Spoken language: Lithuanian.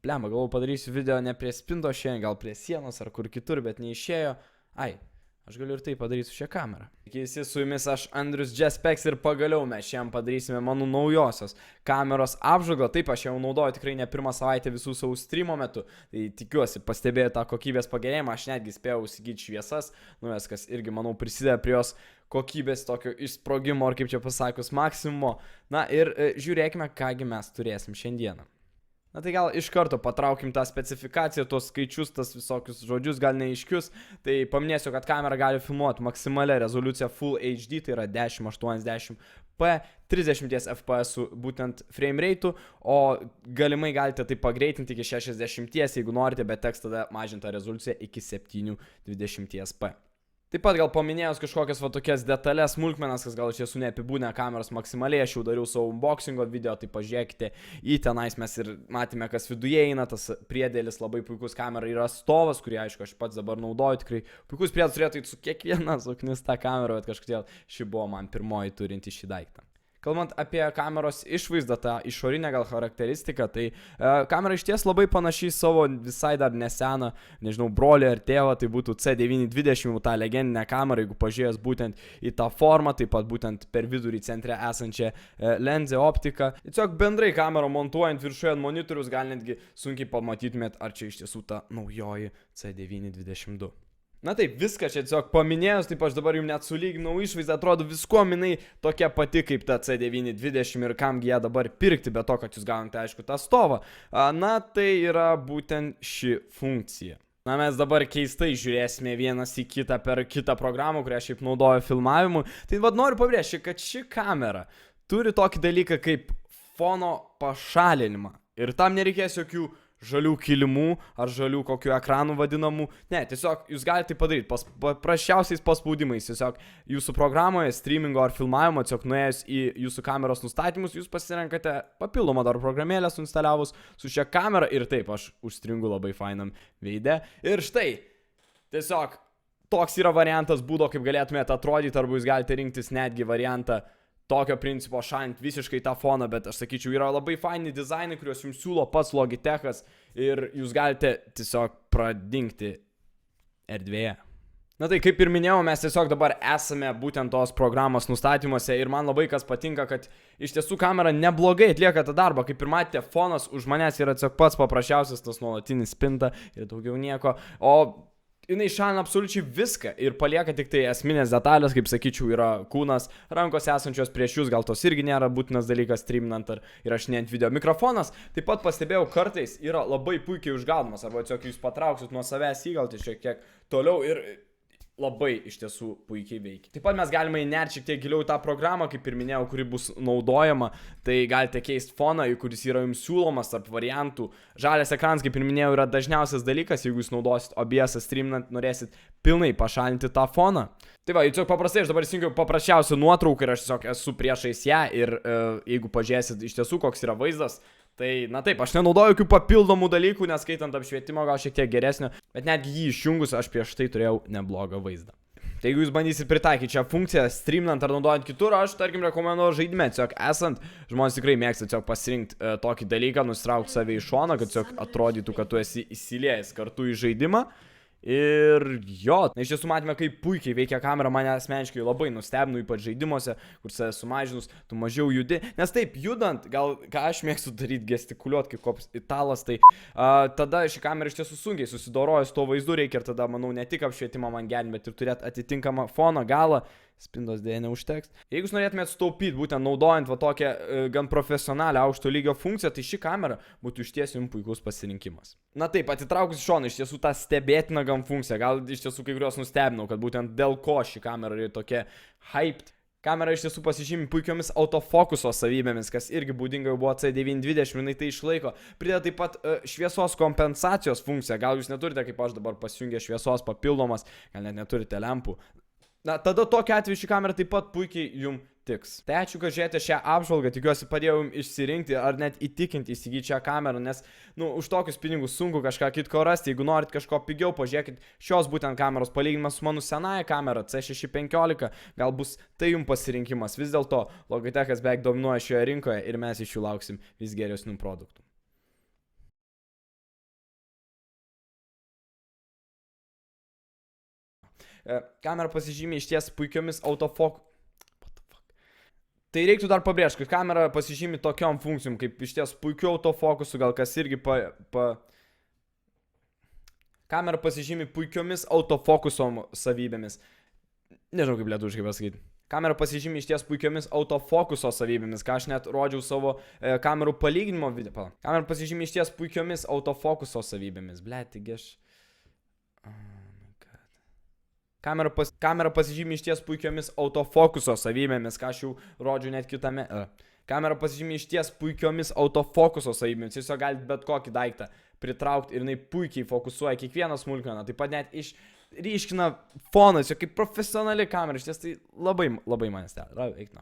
Blemba, galvoju padarysiu video ne prie spinto šiandien, gal prie sienos ar kur kitur, bet neišėjo. Ai, aš galiu ir tai padaryti su šia kamera. Sveiki, su jumis aš Andrius Jaspeks ir pagaliau mes šiandien padarysime mano naujosios kameros apžvalgą. Taip, aš jau naudoju tikrai ne pirmą savaitę visų savo streamo metu. Tai tikiuosi, pastebėjau tą kokybės pagerėjimą, aš netgi spėjau įsigyti šviesas, nuės, kas irgi, manau, prisideda prie jos kokybės tokio išsprogimo, ar kaip čia pasakius, maksimumo. Na ir žiūrėkime, kągi mes turėsim šiandieną. Na tai gal iš karto patraukim tą specifikaciją, tuos skaičius, tas visokius žodžius, gal neaiškius. Tai paminėsiu, kad kamera gali filmuoti maksimalią rezoliuciją Full HD, tai yra 1080p, 30 fps būtent frame rate, o galimai galite tai pagreitinti iki 60, jeigu norite, bet teks tada mažinti tą rezoliuciją iki 720p. Taip pat gal paminėjus kažkokias va tokias detalės, smulkmenas, kas gal iš tiesų neapibūdina kameros maksimaliai, aš jau dariau savo unboxingo video, tai pažiūrėkite į tenais, mes ir matėme, kas viduje eina, tas priedėlis labai puikus, kamera yra stovas, kurį aišku aš pats dabar naudoju, tikrai puikus priedas turėtų su kiekviena suknista kamera, bet kažkodėl ši buvo man pirmoji turinti šį daiktą. Kalbant apie kameros išvaizdą, tą išorinę gal charakteristiką, tai kamera iš ties labai panašiai savo visai dar neseną, nežinau, brolį ar tėvą, tai būtų C920, tą legendinę kamerą, jeigu pažiūrėjęs būtent į tą formą, taip pat būtent per vidurį centre esančią lenzę optiką. Tiesiog bendrai kamerą montuojant viršuje ant monitorius, gal netgi sunkiai pamatytumėt, ar čia iš tiesų ta naujoji C922. Na taip, viską čia tiesiog paminėjus, taip aš dabar jums net sulyginau išvaizdą, atrodo visko minai tokia pati kaip ta C920 ir kamgi ją dabar pirkti, be to, kad jūs gaunate aišku tą stovą. Na tai yra būtent ši funkcija. Na mes dabar keistai žiūrėsime vienas į kitą per kitą programą, kurią šiaip naudoju filmavimu. Tai vad noriu pabrėžti, kad ši kamera turi tokį dalyką kaip fono pašalinimą. Ir tam nereikės jokių žalių kilimų ar žalių kokių ekranų vadinamų. Ne, tiesiog jūs galite tai padaryti paprasčiausiais paspaudimais. Tiesiog jūsų programoje streamingo ar filmavimo, tiesiog nuėjus į jūsų kameros nustatymus, jūs pasirenkate papildomą dar programėlę suinstaliavus su šia kamera ir taip, aš užstringu labai fainam veide. Ir štai, tiesiog toks yra variantas būdo, kaip galėtumėte atrodyti, arba jūs galite rinktis netgi variantą tokio principo šalinti visiškai tą foną, bet aš sakyčiau, yra labai faini dizainai, kuriuos jums siūlo pats Logitechas ir jūs galite tiesiog pradingti erdvėje. Na tai kaip ir minėjau, mes tiesiog dabar esame būtent tos programos nustatymuose ir man labai kas patinka, kad iš tiesų kamera neblogai atlieka tą darbą. Kaip ir matėte, fonas už manęs yra tiesiog pats paprasčiausias, tas nuolatinis spinta ir daugiau nieko, o jinai šalina absoliučiai viską ir palieka tik tai esminės detalės, kaip sakyčiau, yra kūnas, rankos esančios prieš jūs, gal tos irgi nėra būtinas dalykas streaminant ar įrašinėjant video. Mikrofonas, taip pat pastebėjau, kartais yra labai puikiai užgaudomas, arba tiesiog jūs patrauksit nuo savęs įgalti šiek tiek toliau ir labai iš tiesų puikiai veikia. Taip pat mes galime įnerti šiek tiek giliau į tą programą, kaip ir minėjau, kuri bus naudojama. Tai galite keisti foną, kuris yra jums siūlomas tarp variantų. Žalias ekranas, kaip ir minėjau, yra dažniausias dalykas, jeigu jūs naudosit OBS streaminant, norėsit pilnai pašalinti tą foną. Tai va, tiesiog paprastai aš dabar įsijungiau paprasčiausią nuotrauką ir aš tiesiog esu priešais ją ir jeigu pažiūrėsit iš tiesų, koks yra vaizdas, tai, na taip, aš nenaudoju jokių papildomų dalykų, neskaitant apšvietimo, gal šiek tiek geresnio, bet netgi jį išjungus aš prieš tai turėjau neblogą vaizdą. Tai jeigu jūs bandysit pritaikyti šią funkciją, streaminant ar naudojant kitur, aš, tarkim, rekomenduoju žaidime, tiesiog esant, žmonės tikrai mėgsta tiesiog pasirinkti tokį dalyką, nusitraukti save į šoną, kad tiesiog atrodytų, kad tu esi įsiliejęs kartu į žaidimą. Ir jo, iš tiesų matėme, kaip puikiai veikia kamera, mane asmeniškai labai nustebino, ypač žaidimuose, kur save sumažinus, tu mažiau judi, nes taip, judant, gal ką aš mėgstu daryti, gestikuliuoti kaip koks italas, tai tada ši kamera iš tiesų sunkiai susidoroja su to vaizdu, reikia ir tada, manau, ne tik apšvietimą man gerinti, bet ir turėti atitinkamą foną, galą. Spintos dėja neužteks. Jeigu jūs norėtumėte sutaupyti, būtent naudojant va tokią gan profesionalią aukšto lygio funkciją, tai ši kamera būtų iš tiesų jums puikus pasirinkimas. Na taip, atitraukus iš šono, iš tiesų tą stebėtiną gan funkciją, gal iš tiesų kai kurios nustebinau, kad būtent dėl ko ši kamera yra tokia hyped. Kamera iš tiesų pasižymi puikiomis autofokuso savybėmis, kas irgi būdinga jau buvo C920, jinai tai išlaiko. Prideda taip pat šviesos kompensacijos funkciją, gal jūs neturite, kaip aš dabar pasijungę šviesos papildomas, gal net neturite lempų. Na, tada tokia atveju ši kamera taip pat puikiai jums tiks. Tai ačiū, kad žiūrėjote šią apžvalgą, tikiuosi padėjau jums išsirinkti ar net įtikinti įsigyti šią kamerą, nes, už tokius pinigus sunku kažką kitko rasti. Jeigu norit kažko pigiau, pažiūrėkit šios būtent kameros palyginimas su mano senąja kamera C615, gal bus tai jums pasirinkimas. Vis dėlto Logitechas beveik dominuoja šioje rinkoje ir mes iš jų lauksim vis geresnių produktų. Kamera pasižymė išties puikiomis autofokus. Tai reiktų dar pabrėžti, kad kamera pasižymė tokiom funkcijom, kaip išties puikiu autofokusu, gal kas irgi Kamera pasižymė puikiomis autofokusom savybėmis. Nežinau, kaip lietuviškai pasakyti. Kamera pasižymė išties puikiomis autofokuso savybėmis, ką aš net rodžiau savo kamerų palyginimo video. Kamera pasižymė išties puikiomis autofokuso savybėmis. Blet, taigi aš... Kamera pasižymė išties puikiomis autofokuso savybėmis, ką aš jau rodžiau net kitame. Kamera pasižymė išties puikiomis autofokuso savybėmis. Tiesiog galite bet kokį daiktą pritraukti ir jinai puikiai fokusuoja kiekvieną smulkmeną. Taip pat net išryškina fonas, jo kaip profesionali kamera. Išties tai labai, labai manęs stebina. Eikna.